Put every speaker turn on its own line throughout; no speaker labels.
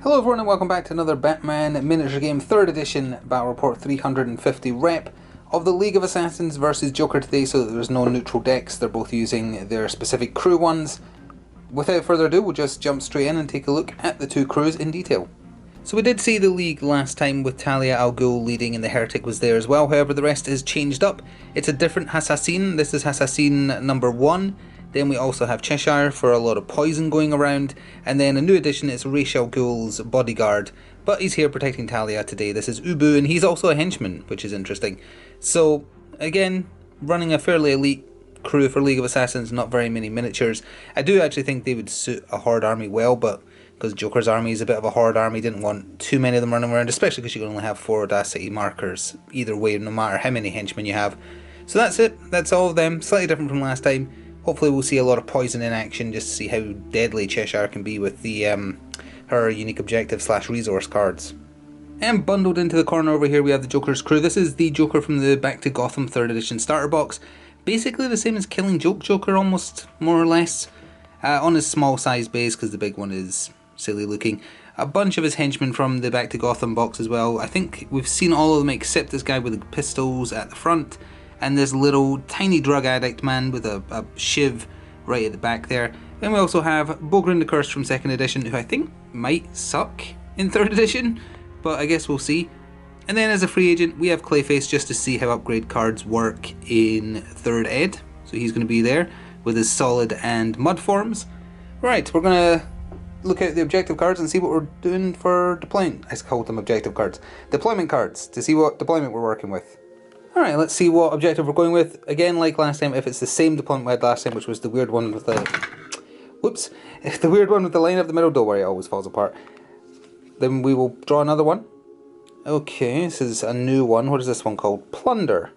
Hello everyone and welcome back to another Batman miniature game 3rd edition Battle Report 350 rep of the League of Assassins versus Joker today, so that there's no neutral decks. They're both using their specific crew ones. Without further ado, we'll just jump straight in and take a look at the two crews in detail. So we did see the League last time with Talia al Ghul leading and the Heretic was there as well, however the rest is changed up. It's a different Assassin. This is Assassin number 1. Then we also have Cheshire for a lot of poison going around, and then a new addition is Ra's al Ghul's bodyguard, but he's here protecting Talia today. This is Ubu, and he's also a henchman, which is interesting. So again, running a fairly elite crew for League of Assassins, not very many miniatures. I do actually think they would suit a horde army well, but because Joker's army is a bit of a horde army, didn't want too many of them running around, especially because you can only have 4 audacity markers either way, no matter how many henchmen you have. So that's it, that's all of them, slightly different from last time. Hopefully we'll see a lot of poison in action just to see how deadly Cheshire can be with the her unique objective / resource cards. And bundled into the corner over here we have the Joker's crew. This is the Joker from the Back to Gotham 3rd edition starter box. Basically the same as Killing Joke Joker almost, more or less. On his small size base because the big one is silly looking. A bunch of his henchmen from the Back to Gotham box as well. I think we've seen all of them except this guy with the pistols at the front. And this little tiny drug addict man with a shiv right at the back there. Then we also have Bogrin the Cursed from 2nd edition, who I think might suck in 3rd edition, but I guess we'll see. And then as a free agent, we have Clayface just to see how upgrade cards work in 3rd ed. So he's going to be there with his solid and mud forms. Right, we're going to look at the objective cards and see what we're doing for deployment. I called them objective cards. Deployment cards, to see what deployment we're working with. Alright, let's see what objective we're going with. Again, like last time, if it's the same deployment we had last time, which was the weird one with the... Whoops! The weird one with the line up the middle, don't worry, it always falls apart. Then we will draw another one. Okay, this is a new one. What is this one called? Plunder.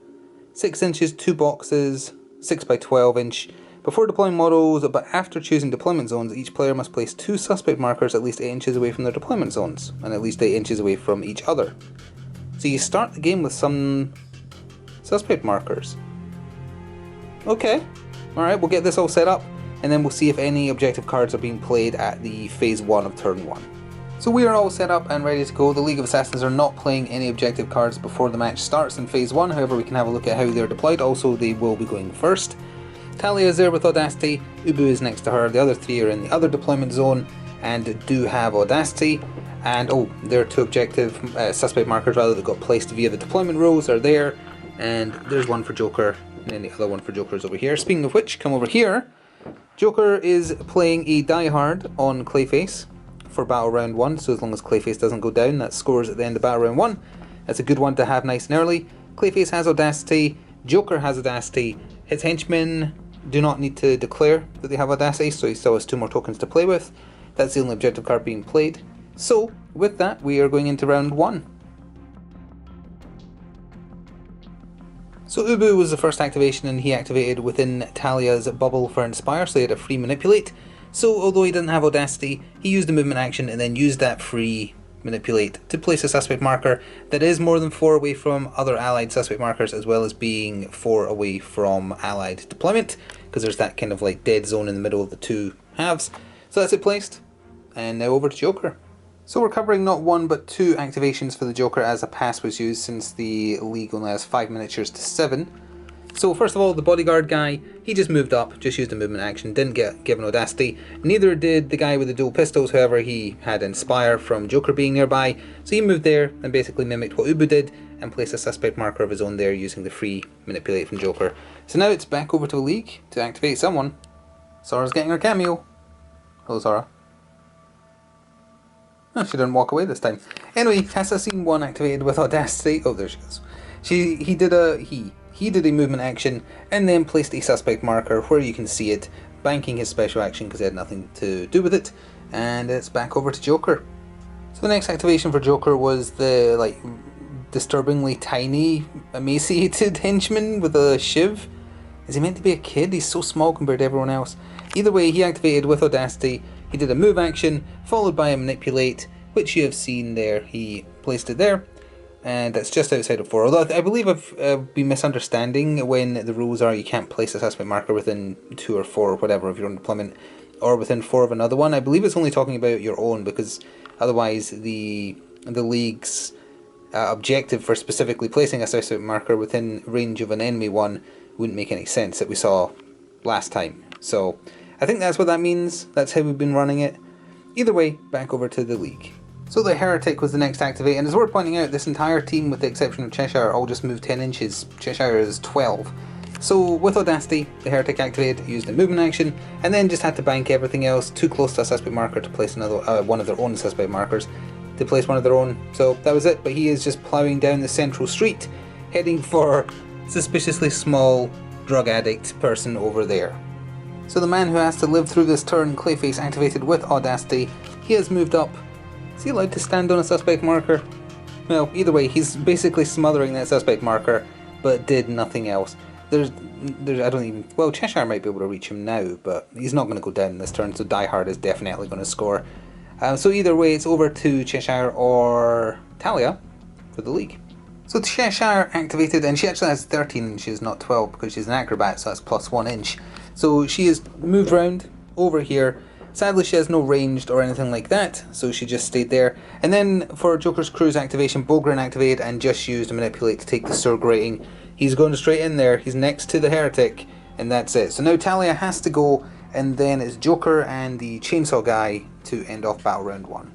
6 inches, 2 boxes, 6 by 12 inch. Before deploying models, but after choosing deployment zones, each player must place 2 suspect markers at least 8 inches away from their deployment zones, and at least 8 inches away from each other. So you start the game with some suspect markers. Okay, alright, we'll get this all set up and then we'll see if any objective cards are being played at the phase 1 of turn 1. So we are all set up and ready to go. The League of Assassins are not playing any objective cards before the match starts in phase 1, however we can have a look at how they're deployed. Also, they will be going first. Talia is there with Audacity, Ubu is next to her, the other 3 are in the other deployment zone and do have Audacity. And oh, there are 2 objective suspect markers rather that got placed via the deployment rules are there. And there's one for Joker, and then the other one for Joker is over here. Speaking of which, come over here. Joker is playing a Die Hard on Clayface for Battle Round 1, so as long as Clayface doesn't go down, that scores at the end of Battle Round 1. That's a good one to have nice and early. Clayface has Audacity, Joker has Audacity. His henchmen do not need to declare that they have Audacity, so he still has 2 more tokens to play with. That's the only objective card being played. So, with that, we are going into Round 1. So Ubu was the first activation and he activated within Talia's bubble for Inspire, so he had a free Manipulate. So although he didn't have Audacity, he used a movement action and then used that free Manipulate to place a suspect marker that is more than 4 away from other allied suspect markers, as well as being 4 away from allied deployment, because there's that kind of like dead zone in the middle of the 2 halves. So that's it placed, and now over to Joker. So we're covering not 1 but 2 activations for the Joker as a pass was used, since the League only has 5 miniatures to 7. So first of all, the bodyguard guy, he just moved up, just used a movement action, didn't get given Audacity. Neither did the guy with the dual pistols, however he had Inspire from Joker being nearby. So he moved there and basically mimicked what Ubu did and placed a suspect marker of his own there using the free Manipulate from Joker. So now it's back over to the League to activate someone. Sora's getting her cameo. Hello Sora. Oh, she didn't walk away this time. Anyway, Assassin 1 activated with Audacity. Oh, there she goes. He did a movement action and then placed a suspect marker where you can see it, banking his special action because it had nothing to do with it. And it's back over to Joker. So the next activation for Joker was the like disturbingly tiny, emaciated henchman with a shiv. Is he meant to be a kid? He's so small compared to everyone else. Either way, he activated with Audacity. He did a move action, followed by a Manipulate, which you have seen there. He placed it there, and that's just outside of 4. Although I believe I've been misunderstanding when the rules are you can't place a suspect marker within 2 or 4 or whatever of your own deployment, or within 4 of another one. I believe it's only talking about your own, because Otherwise, the League's objective for specifically placing a suspect marker within range of an enemy one wouldn't make any sense that we saw last time. So I think that's what that means. That's how we've been running it. Either way, back over to the League. So the Heretic was the next activate, and it's worth pointing out this entire team, with the exception of Cheshire, all just moved 10 inches. Cheshire is 12. So with Audacity, the Heretic activated, used a movement action, and then just had to bank everything else too close to a suspect marker to place another one of their own suspect markers, to place one of their own. So that was it, but he is just ploughing down the central street, heading for suspiciously small drug addict person over there. So the man who has to live through this turn, Clayface, activated with Audacity. He has moved up. Is he allowed to stand on a suspect marker? Well, either way, he's basically smothering that suspect marker, but did nothing else. I don't even... Well, Cheshire might be able to reach him now, but he's not going to go down this turn, so Die Hard is definitely going to score. So either way, it's over to Cheshire or Talia for the League. So Cheshire activated, and she actually has 13 inches, not 12, because she's an acrobat, so that's plus 1 inch. So she has moved round over here. Sadly, she has no ranged or anything like that, so she just stayed there. And then for Joker's Crew's activation, Bogren activated and just used a Manipulate to take the Sur Grating. He's going straight in there, he's next to the Heretic, and that's it. So now Talia has to go, and then it's Joker and the Chainsaw Guy to end off Battle Round 1.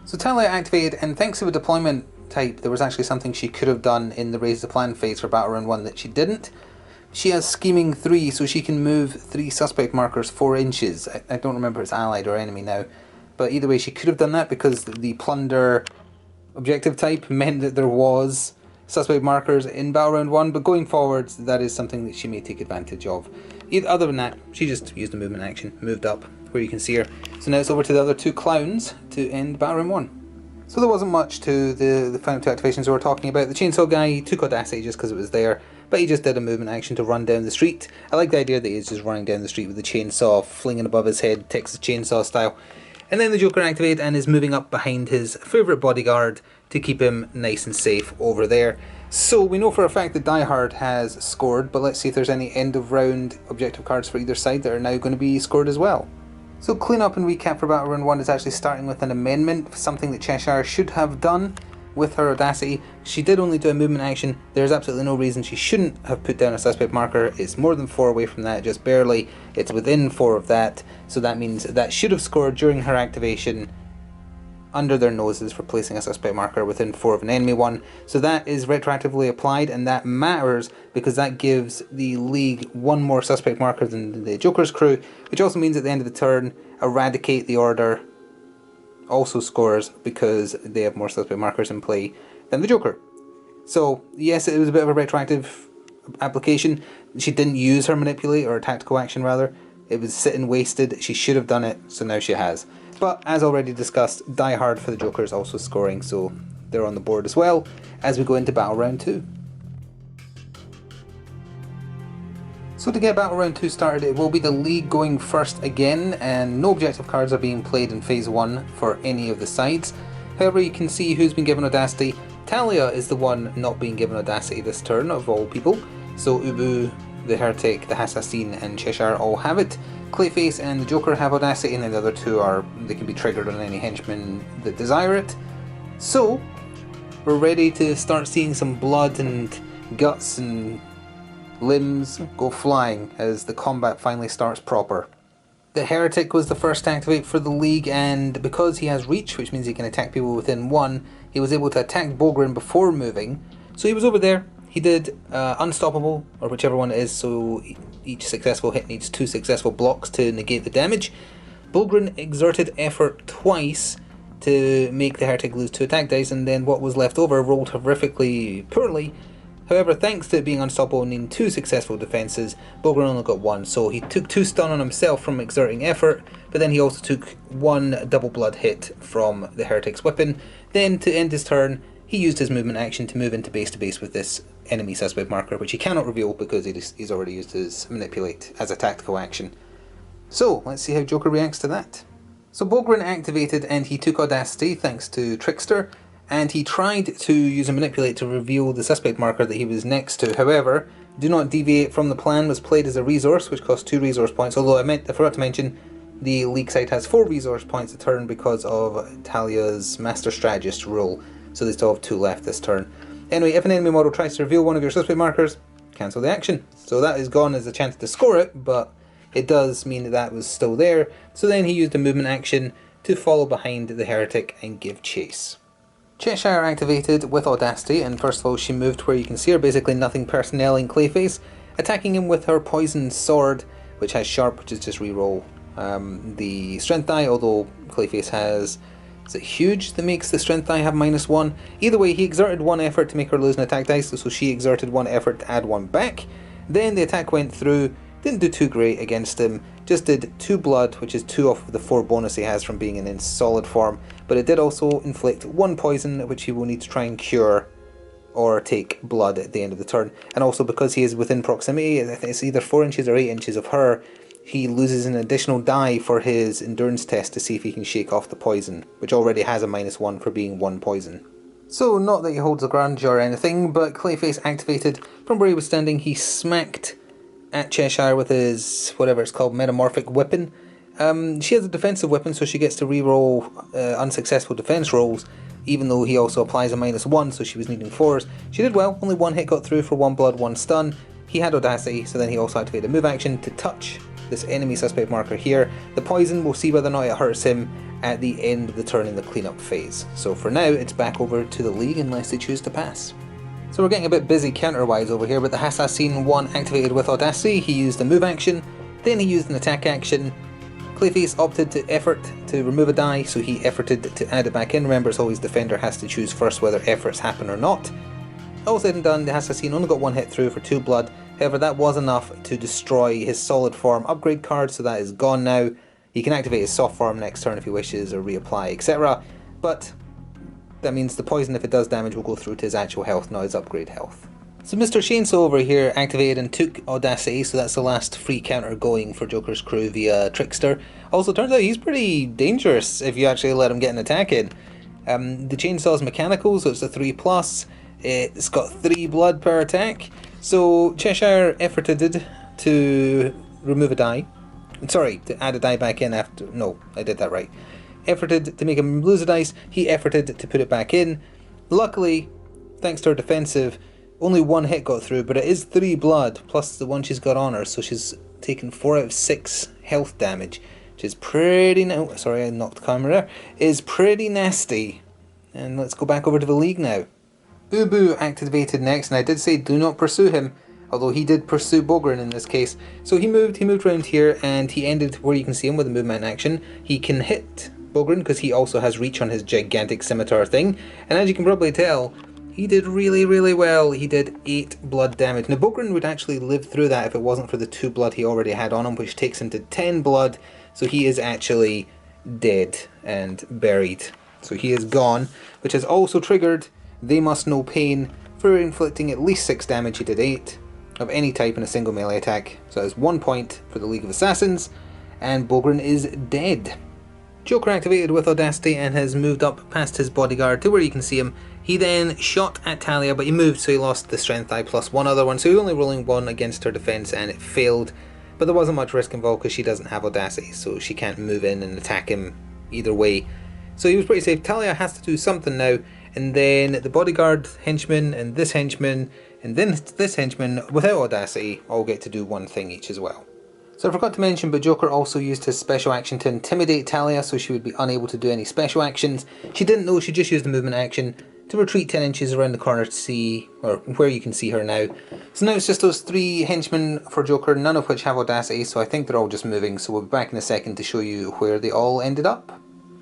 So Talia activated, and thanks to a deployment type, there was actually something she could have done in the Raise the Plan phase for Battle Round 1 that she didn't. She has Scheming 3, so she can move 3 suspect markers 4 inches. I don't remember if it's allied or enemy now. But either way, she could have done that because the Plunder objective type meant that there was suspect markers in Battle Round 1, but going forwards, that is something that she may take advantage of. Other than that, she just used a movement action, moved up where you can see her. So now it's over to the other 2 clowns to end Battle Round 1. So there wasn't much to the final 2 activations we were talking about. The Chainsaw Guy took Audacity just because it was there, but he just did a movement action to run down the street. I like the idea that he's just running down the street with the chainsaw flinging above his head, Texas Chainsaw style. And then the Joker activated and is moving up behind his favourite bodyguard to keep him nice and safe over there. So we know for a fact that Die Hard has scored, but let's see if there's any end of round objective cards for either side that are now going to be scored as well. So clean up and recap for Battle Round 1 is actually starting with an amendment, something that Cheshire should have done with her Audacity. She did only do a movement action. There's absolutely no reason she shouldn't have put down a suspect marker. It's more than 4 away from that, just barely. It's within 4 of that, so that means that should have scored during her activation under their noses for placing a suspect marker within 4 of an enemy one. So that is retroactively applied, and that matters because that gives the League 1 more suspect marker than the Joker's Crew, which also means at the end of the turn, Eradicate the Order also scores because they have more suspect markers in play than the Joker. So yes, it was a bit of a retroactive application. She didn't use her Manipulate, or tactical action rather. It was sitting wasted. She should have done it, so now she has. But as already discussed, Die Hard for the Joker is also scoring, so they're on the board as well as we go into Battle Round 2. So to get Battle Round 2 started, it will be the League going first again, and no objective cards are being played in Phase 1 for any of the sides. However, you can see who's been given Audacity. Talia is the one not being given Audacity this turn, of all people. So Ubu, the Heretic, the Assassin and Cheshire all have it. Clayface and the Joker have Audacity, and then the other 2 they can be triggered on any henchmen that desire it. So, we're ready to start seeing some blood and guts and limbs go flying as the combat finally starts proper. The Heretic was the first to activate for the League, and because he has reach, which means he can attack people within 1, he was able to attack Bogren before moving. So he was over there. He did Unstoppable, or whichever one it is, so each successful hit needs 2 successful blocks to negate the damage. Bogren exerted effort twice to make the Heretic lose 2 attack dice, and then what was left over rolled horrifically poorly. However, thanks to it being unstoppable and needing 2 successful defences, Bogren only got 1, so he took 2 stun on himself from exerting effort, but then he also took 1 double blood hit from the Heretic's weapon. Then, to end his turn, he used his movement action to move into base to base with this enemy suspect marker, which he cannot reveal because he's already used his Manipulate as a tactical action. So, let's see how Joker reacts to that. So Bogren activated and he took Audacity thanks to Trickster, and he tried to use a Manipulate to reveal the suspect marker that he was next to. However, Do Not Deviate from the Plan was played as a resource, which cost 2 resource points, although I forgot to mention, the League side has 4 resource points a turn because of Talia's Master Strategist rule, so they still have 2 left this turn. Anyway, if an enemy model tries to reveal one of your suspect markers, cancel the action. So that is gone as a chance to score it, but it does mean that that was still there. So then he used a movement action to follow behind the heretic and give chase. Cheshire activated with Audacity, and first of all she moved where you can see her, basically nothing personnel in Clayface, attacking him with her poisoned sword, which has sharp, which is just reroll the strength die, although Clayface has, is it huge that makes the strength die have -1? Either way, he exerted 1 effort to make her lose an attack dice, so she exerted 1 effort to add 1 back. Then the attack went through, didn't do too great against him, just did 2 blood, which is 2 off of the 4 bonus he has from being in solid form, but it did also inflict 1 poison, which he will need to try and cure or take blood at the end of the turn. And also because he is within proximity, I think it's either 4 inches or 8 inches of her, he loses an additional die for his endurance test to see if he can shake off the poison, which already has a -1 for being 1 poison. So not that he holds a grudge or anything, but Clayface activated from where he was standing. He smacked at Cheshire with his, whatever it's called, metamorphic weapon. She has a defensive weapon, so she gets to reroll unsuccessful defense rolls, even though he also applies a -1, so she was needing 4s. She did well, only 1 hit got through for 1 blood, 1 stun. He had Audacity, so then he also activated a move action to touch this enemy suspect marker here. The poison, we'll see whether or not it hurts him at the end of the turn in the cleanup phase. So for now, it's back over to the League unless they choose to pass. So we're getting a bit busy counter-wise over here, but the Assassin 1 activated with Audacity. He used a move action, then he used an attack action. Clayface opted to effort to remove a die, so he efforted to add it back in. Remember, it's always defender has to choose first whether efforts happen or not. All said and done, the Assassin only got 1 hit through for 2 blood. However, that was enough to destroy his solid form upgrade card, so that is gone now. He can activate his soft form next turn if he wishes, or reapply, etc. But that means the poison, if it does damage, will go through to his actual health, not his upgrade health. So Mr. Chainsaw over here activated and took Audacity, so that's the last free counter going for Joker's crew via Trickster. Also, turns out he's pretty dangerous if you actually let him get an attack in. The Chainsaw's mechanical, so it's a 3+. It's got 3 blood per attack. So Cheshire efforted to remove a die. Sorry, to add a die back in after... No, I did that right. Efforted to make him lose a dice. He efforted to put it back in. Luckily, thanks to her defensive, only 1 hit got through, but it is 3 blood, plus the 1 she's got on her, so she's taken 4 out of 6 health damage, which is pretty... sorry, I knocked the camera there. Is pretty nasty. And let's go back over to the League now. Ubu activated next, and I did say do not pursue him, although he did pursue Bogren in this case. So he moved around here, and he ended where you can see him with a movement action. He can hit Bogren because he also has reach on his gigantic scimitar thing, and as you can probably tell, he did really, really well. He did 8 blood damage. Now Bogren would actually live through that if it wasn't for the 2 blood he already had on him, which takes him to 10 blood, so he is actually dead and buried. So he is gone, which has also triggered They Must Know Pain for inflicting at least 6 damage. He did 8 of any type in a single melee attack, so that's 1 point for the League of Assassins, and Bogren is dead. Joker activated with Audacity and has moved up past his bodyguard to where you can see him. He then shot at Talia, but he moved, so he lost the strength die plus 1 other one, so he's only rolling 1 against her defense, and it failed. But there wasn't much risk involved because she doesn't have Audacity, so she can't move in and attack him either way. So he was pretty safe. Talia has to do something now, and then the bodyguard henchman and this henchman and then this henchman without Audacity all get to do 1 thing each as well. So I forgot to mention, but Joker also used his special action to intimidate Talia, so she would be unable to do any special actions. She didn't know, she just used the movement action to retreat 10 inches around the corner to see, or where you can see her now. So now it's just those 3 henchmen for Joker, none of which have Audacity, so I think they're all just moving, so we'll be back in a second to show you where they all ended up.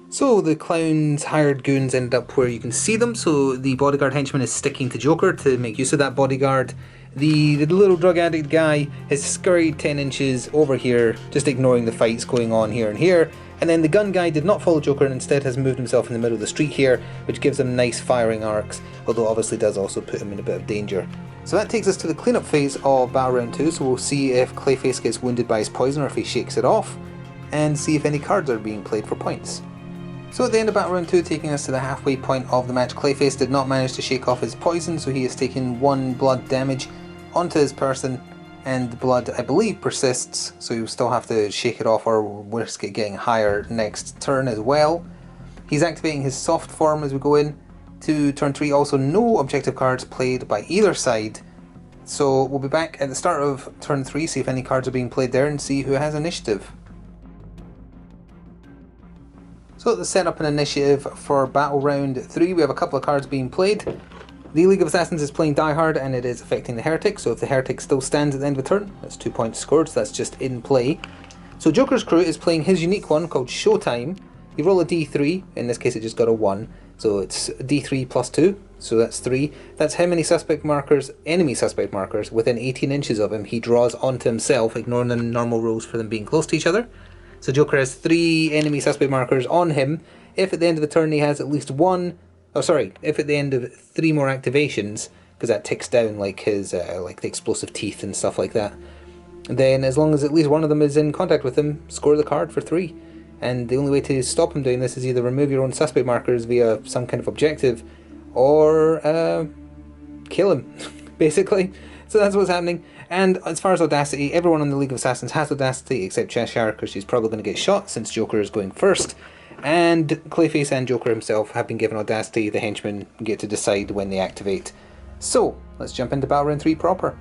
So the clown's hired goons ended up where you can see them, so the bodyguard henchman is sticking to Joker to make use of that bodyguard. The little drug addict guy has scurried 10 inches over here, just ignoring the fights going on here and here. And then the gun guy did not follow Joker and instead has moved himself in the middle of the street here, which gives him nice firing arcs, although obviously does also put him in a bit of danger. So that takes us to the cleanup phase of Battle Round 2, so we'll see if Clayface gets wounded by his poison or if he shakes it off, and see if any cards are being played for points. So at the end of Battle Round 2, taking us to the halfway point of the match, Clayface did not manage to shake off his poison, so he has taken 1 blood damage onto his person, and the blood, I believe, persists, so you still have to shake it off or risk it getting higher next turn as well. He's activating his soft form as we go in to turn 3. Also, no objective cards played by either side. So we'll be back at the start of turn 3, see if any cards are being played there and see who has initiative. So to set up an initiative for Battle Round 3, we have a couple of cards being played. The League of Assassins is playing Die Hard and it is affecting the Heretic, so if the Heretic still stands at the end of the turn, that's 2 points scored, so that's just in play. So Joker's crew is playing his unique one called Showtime. You roll a d3, in this case it just got a 1, so it's d3 plus 2, so that's 3. That's how many suspect markers, enemy suspect markers, within 18 inches of him he draws onto himself, ignoring the normal rules for them being close to each other. So Joker has 3 enemy suspect markers on him. If at the end of the turn he has at least if at the end of 3 more activations, because that ticks down like his, like the explosive teeth and stuff like that, then as long as at least one of them is in contact with him, score the card for 3. And the only way to stop him doing this is either remove your own suspect markers via some kind of objective, or kill him, basically. So that's what's happening. And as far as Audacity, everyone on the League of Assassins has Audacity except Cheshire, because she's probably going to get shot since Joker is going first. And Clayface and Joker himself have been given Audacity. The henchmen get to decide when they activate. So, let's jump into Battle Round 3 proper.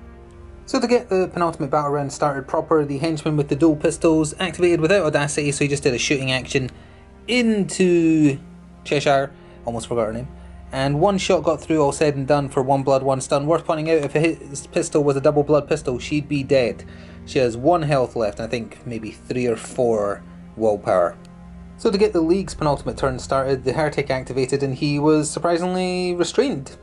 So to get the penultimate battle round started proper, the henchman with the dual pistols activated without Audacity, so he just did a shooting action into Cheshire, almost forgot her name, and 1 shot got through, all said and done, for 1 blood, 1 stun. Worth pointing out, if his pistol was a double blood pistol, she'd be dead. She has 1 health left, and I think maybe 3 or 4 willpower. So to get the League's penultimate turn started, the Heretic activated, and he was surprisingly restrained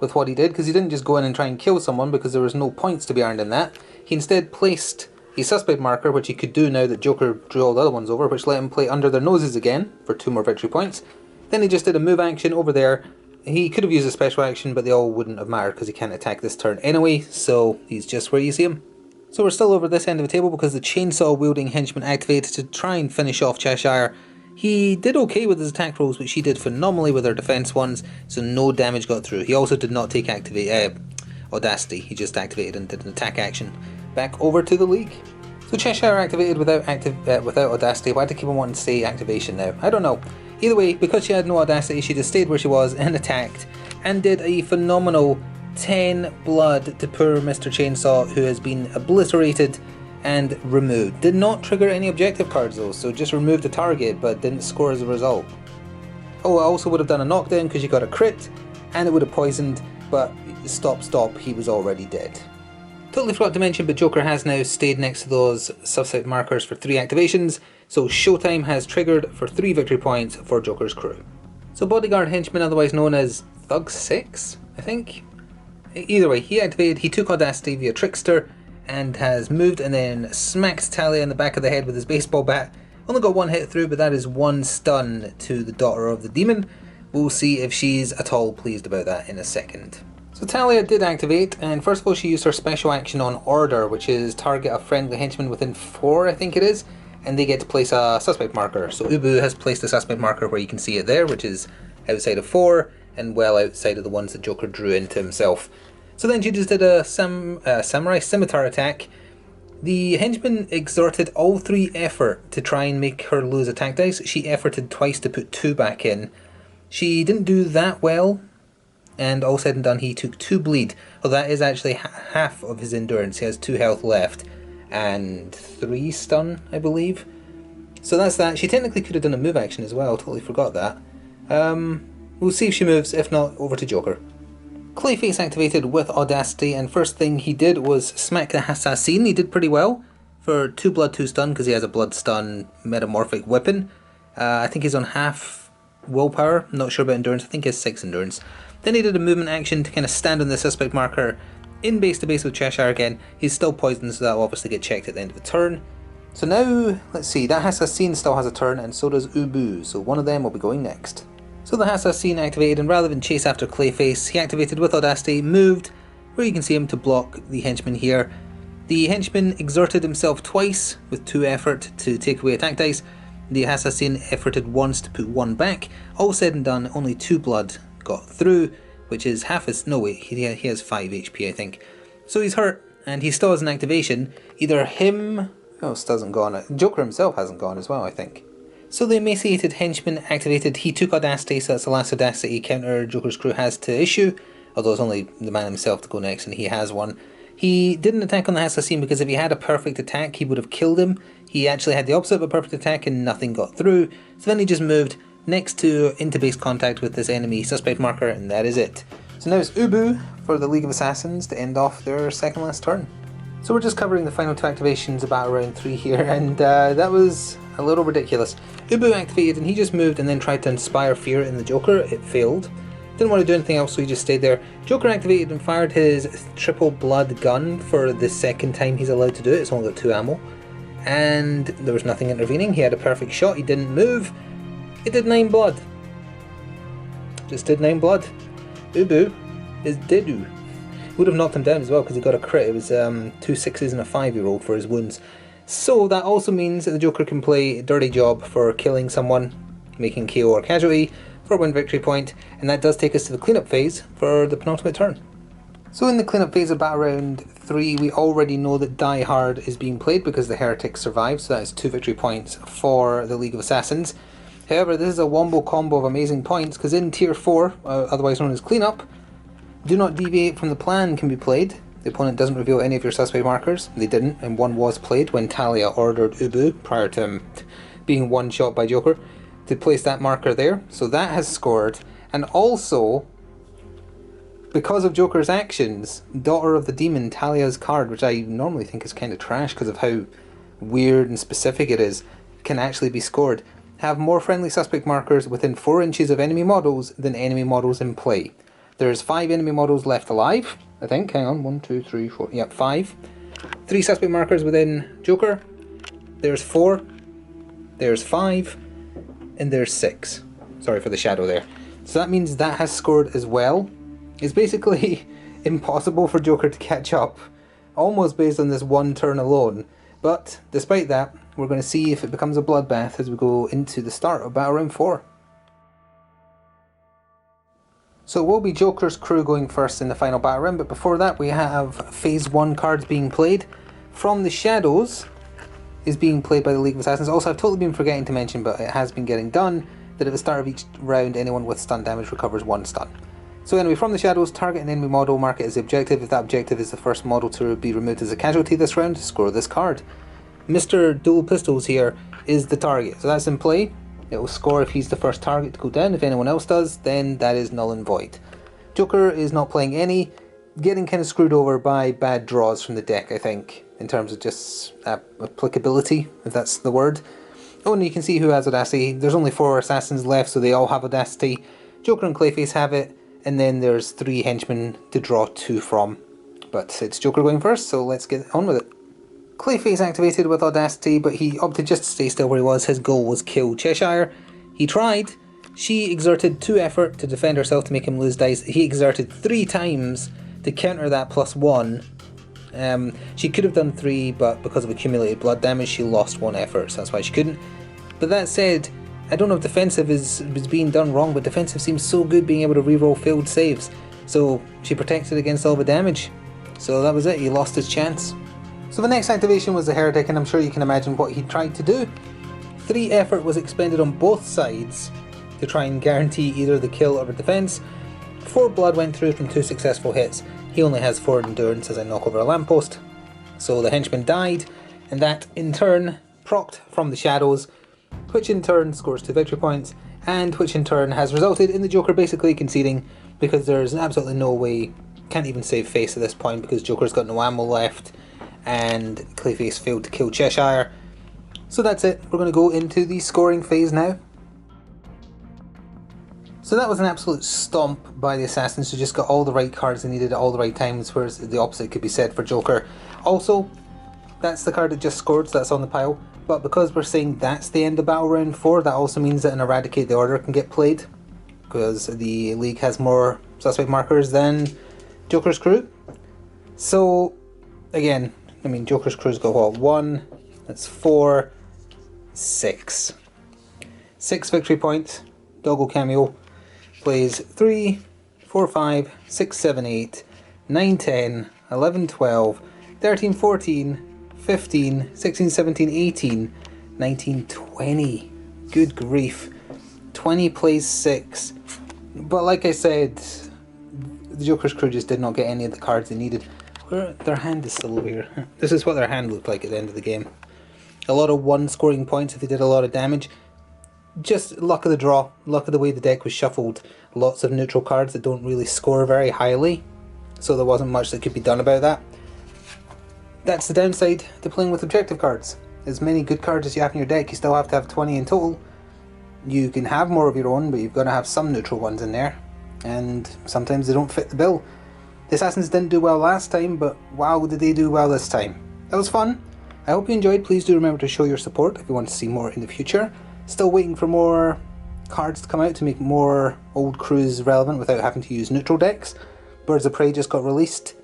with what he did, because he didn't just go in and try and kill someone because there was no points to be earned in that. He instead placed a suspect marker, which he could do now that Joker drew all the other ones over, which let him play under their noses again for 2 more victory points. Then he just did a move action over there. He could have used a special action, but they all wouldn't have mattered because he can't attack this turn anyway, so he's just where you see him. So we're still over this end of the table because the chainsaw wielding henchman activated to try and finish off Cheshire. He did okay with his attack rolls, but she did phenomenally with her defense ones, so no damage got through. He also did not take Audacity, he just activated and did an attack action. Back over to the League. So Cheshire activated without Audacity. Why do I keep on wanting to say activation now? I don't know. Either way, because she had no Audacity, she just stayed where she was and attacked, and did a phenomenal 10 blood to poor Mr. Chainsaw, who has been obliterated and removed. Did not trigger any objective cards though, so just removed the target but didn't score as a result. Oh, I also would have done a knockdown because you got a crit, and it would have poisoned, but stop, he was already dead. Totally forgot to mention, but Joker has now stayed next to those suspect markers for 3 activations, so Showtime has triggered for 3 victory points for Joker's crew. So Bodyguard Henchman, otherwise known as Thug 6, I think? Either way, he activated, he took Audacity via Trickster, and has moved and then smacked Talia in the back of the head with his baseball bat. Only got 1 hit through, but that is 1 stun to the daughter of the demon. We'll see if she's at all pleased about that in a second. So Talia did activate, and first of all she used her special action on Order, which is target a friendly henchman within 4, I think it is, and they get to place a suspect marker. So Ubu has placed a suspect marker where you can see it there, which is outside of 4, and well outside of the ones that Joker drew into himself. So then she just did a samurai scimitar attack. The henchman exerted all 3 effort to try and make her lose attack dice. She efforted twice to put 2 back in. She didn't do that well, and all said and done he took 2 bleed. Well, that is actually half of his endurance. He has 2 health left and 3 stun, I believe. So that's that. She technically could have done a move action as well, totally forgot that. We'll see if she moves, if not, over to Joker. Clayface activated with Audacity, and first thing he did was smack the assassin. He did pretty well for 2 blood, 2 stun, because he has a blood stun metamorphic weapon. I think he's on half willpower, I'm not sure about endurance, I think he has 6 endurance. Then he did a movement action to kind of stand on the suspect marker in base to base with Cheshire again. He's still poisoned, so that will obviously get checked at the end of the turn. So now, let's see, that assassin still has a turn, and so does Ubu, so one of them will be going next. So the assassin activated, and rather than chase after Clayface, he activated with Audacity, moved, where you can see him to block the henchman here. The henchman exerted himself twice with 2 effort to take away attack dice. The assassin efforted once to put 1 back. All said and done, only 2 blood got through, which is half his, no wait, he has 5 HP I think. So he's hurt, and he still has an activation. Either him... Oh, still hasn't gone. Joker himself hasn't gone as well, I think. So the Emaciated Henchman activated. He took Audacity, so that's the last Audacity counter Joker's crew has to issue. Although it's only the man himself to go next, and he has one. He didn't attack on the assassin because if he had a perfect attack, he would have killed him. He actually had the opposite of a perfect attack and nothing got through. So then he just moved next to into base contact with this enemy suspect marker, and that is it. So now it's Ubu for the League of Assassins to end off their second last turn. So we're just covering the final two activations about round 3 here, and that was a little ridiculous. Ubu activated and he just moved and then tried to inspire fear in the Joker. It failed. Didn't want to do anything else, so he just stayed there. Joker activated and fired his triple blood gun for the second time he's allowed to do it. It's only got 2 ammo. And there was nothing intervening. He had a perfect shot. He didn't move. It did 9 blood. Just did 9 blood. Ubu is Dedu. Would have knocked him down as well because he got a crit. It was 2 6s and a 5 he rolled for his wounds. So that also means that the Joker can play a dirty job for killing someone, making KO or casualty, for a 1 victory point, and that does take us to the cleanup phase for the penultimate turn. So in the cleanup phase of Battle Round 3, we already know that Die Hard is being played because the Heretic survived, so that is 2 victory points for the League of Assassins. However, this is a wombo combo of amazing points, because in Tier 4, otherwise known as Cleanup, Do Not Deviate from the Plan can be played. The opponent doesn't reveal any of your suspect markers. They didn't, and one was played when Talia ordered Ubu, prior to him being one shot by Joker, to place that marker there. So that has scored. And also, because of Joker's actions, Daughter of the Demon, Talia's card, which I normally think is kind of trash because of how weird and specific it is, can actually be scored. Have more friendly suspect markers within 4 inches of enemy models than enemy models in play. There's 5 enemy models left alive, I think. Hang on, 1, 2, 3, 4, yep, 5. 3 suspect markers within Joker. There's 4. There's 5. And there's 6. Sorry for the shadow there. So that means that has scored as well. It's basically impossible for Joker to catch up, almost based on this one turn alone. But despite that, we're going to see if it becomes a bloodbath as we go into the start of Battle Round 4. So it will be Joker's crew going first in the final battle round, but before that we have Phase 1 cards being played. From the Shadows is being played by the League of Assassins. Also, I've totally been forgetting to mention, but it has been getting done, that at the start of each round anyone with stun damage recovers 1 stun. So anyway, from the Shadows, target an enemy model, mark it as the objective. If that objective is the first model to be removed as a casualty this round, score this card. Mr. Dual Pistols here is the target, so that's in play. It will score if he's the first target to go down. If anyone else does, then that is null and void. Joker is not playing any, getting kind of screwed over by bad draws from the deck, I think, in terms of just applicability, if that's the word. Oh, and you can see who has Audacity. There's only 4 assassins left, so they all have Audacity. Joker and Clayface have it, and then there's 3 henchmen to draw 2 from. But it's Joker going first, so let's get on with it. Clayface activated with Audacity, but he opted just to stay still where he was. His goal was kill Cheshire. He tried. She exerted 2 effort to defend herself to make him lose dice. He exerted 3 times to counter that +1. She could have done 3, but because of accumulated blood damage, she lost 1 effort, so that's why she couldn't. But that said, I don't know if defensive is being done wrong, but defensive seems so good being able to reroll failed saves. So she protected against all the damage. So that was it, he lost his chance. So the next activation was the Heretic, and I'm sure you can imagine what he tried to do. 3 effort was expended on both sides to try and guarantee either the kill or the defense. 4 blood went through from 2 successful hits. He only has 4 endurance as I knock over a lamppost. So the henchman died, and that in turn procced from the Shadows, which in turn scores 2 victory points, and which in turn has resulted in the Joker basically conceding, because there's absolutely no way, can't even save face at this point because Joker's got no ammo left, and Clayface failed to kill Cheshire. So that's it, we're going to go into the scoring phase now. So that was an absolute stomp by the Assassins, who just got all the right cards they needed at all the right times, whereas the opposite could be said for Joker. Also, that's the card that just scored, so that's on the pile, but because we're saying that's the end of Battle Round 4, that also means that an Eradicate the Order can get played, because the League has more suspect markers than Joker's crew. So, again, I mean, Joker's crew's got what? 1, that's 4, 6. 6 victory points. Doggo cameo plays 3, 4, 5, 6, 7, 8, 9, 10, 11, 12, 13, 14, 15, 16, 17, 18, 19, 20. Good grief. 20 plays 6. But like I said, the Joker's crew just did not get any of the cards they needed. Their hand is still over here. This is what their hand looked like at the end of the game. A lot of 1 scoring points if they did a lot of damage. Just luck of the draw, luck of the way the deck was shuffled. Lots of neutral cards that don't really score very highly, so there wasn't much that could be done about that. That's the downside to playing with objective cards. As many good cards as you have in your deck, you still have to have 20 in total. You can have more of your own, but you've got to have some neutral ones in there, and sometimes they don't fit the bill. The Assassins didn't do well last time, but wow did they do well this time. That was fun. I hope you enjoyed. Please do remember to show your support if you want to see more in the future. Still waiting for more cards to come out to make more old crews relevant without having to use neutral decks. Birds of Prey just got released,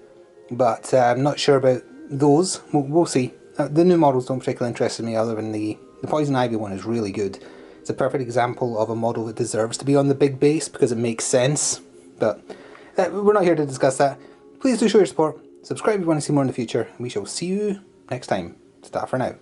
but I'm not sure about those. We'll see. The new models don't particularly interest me, other than the Poison Ivy one is really good. It's a perfect example of a model that deserves to be on the big base because it makes sense. But we're not here to discuss that. Please do show your support. Subscribe if you want to see more in the future. We shall see you next time. Ta for now.